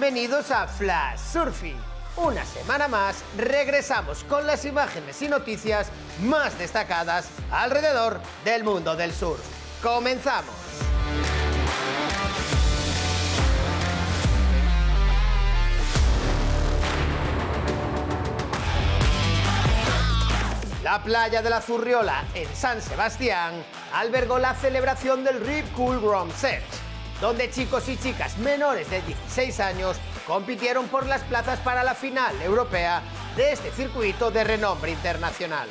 Bienvenidos a Flash Surfing. Una semana más regresamos con las imágenes y noticias más destacadas alrededor del mundo del surf. ¡Comenzamos! La playa de la Zurriola, en San Sebastián, albergó la celebración del Rip Curl Grom Search, donde chicos y chicas menores de 16 años compitieron por las plazas para la final europea de este circuito de renombre internacional.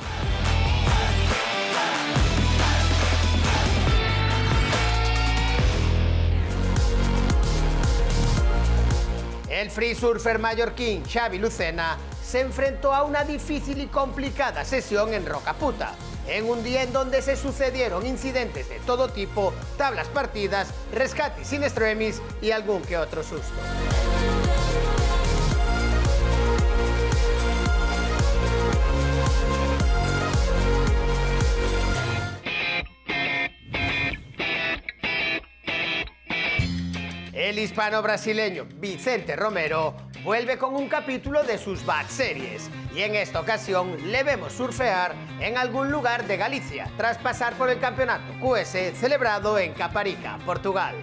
El free surfer mallorquín Xavi Lucena se enfrentó a una difícil y complicada sesión en Rocaputa, en un día en donde se sucedieron incidentes de todo tipo, tablas partidas, rescates in extremis y algún que otro susto. El hispano-brasileño Vicente Romero vuelve con un capítulo de sus Bad Series y en esta ocasión le vemos surfear en algún lugar de Galicia tras pasar por el campeonato QS celebrado en Caparica, Portugal.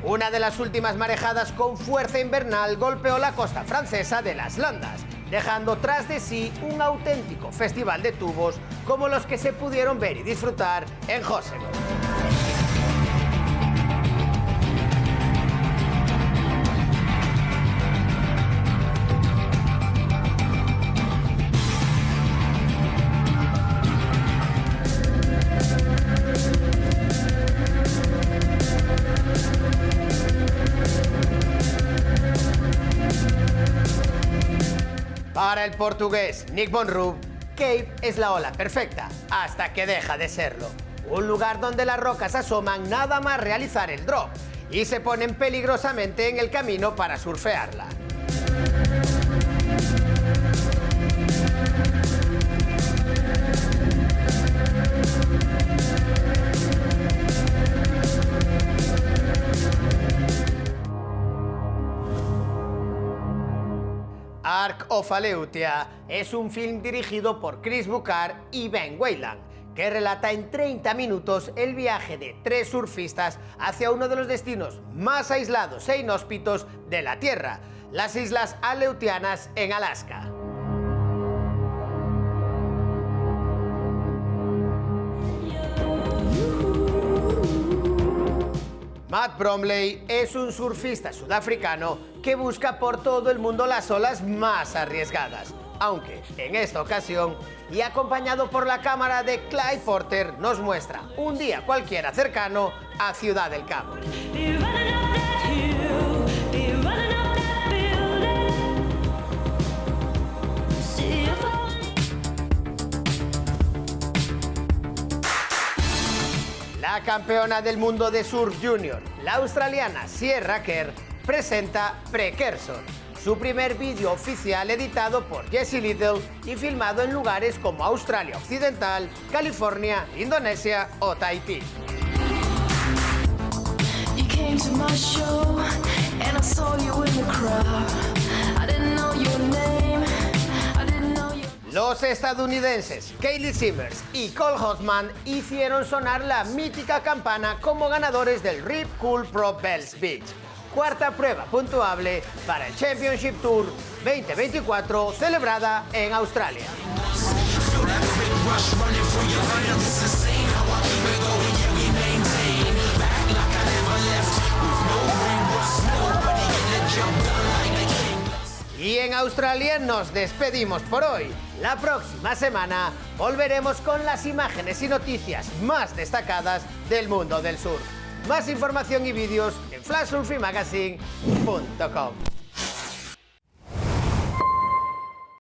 Una de las últimas marejadas con fuerza invernal golpeó la costa francesa de las Landas, dejando tras de sí un auténtico festival de tubos como los que se pudieron ver y disfrutar en Josego. Para el portugués Nick Bonrup, Cape es la ola perfecta, hasta que deja de serlo. Un lugar donde las rocas asoman nada más realizar el drop y se ponen peligrosamente en el camino para surfearla. Ark of Aleutia es un film dirigido por Chris Bucard y Ben Wayland, que relata en 30 minutos el viaje de 3 surfistas hacia uno de los destinos más aislados e inhóspitos de la Tierra, las Islas Aleutianas en Alaska. Matt Bromley es un surfista sudafricano que busca por todo el mundo las olas más arriesgadas, aunque en esta ocasión, y acompañado por la cámara de Clyde Porter, nos muestra un día cualquiera cercano a Ciudad del Cabo. La campeona del mundo de surf junior, la australiana Sierra Kerr, presenta Precursor, su primer vídeo oficial editado por Jesse Little y filmado en lugares como Australia Occidental, California, Indonesia o Tahití. Los estadounidenses Kaylee Simmers y Cole Hoffman hicieron sonar la mítica campana como ganadores del Rip Curl Pro Bells Beach, cuarta prueba puntuable para el Championship Tour 2024 celebrada en Australia. Y en Australia nos despedimos por hoy. La próxima semana volveremos con las imágenes y noticias más destacadas del mundo del surf. Más información y vídeos en flashsurfingmagazine.com.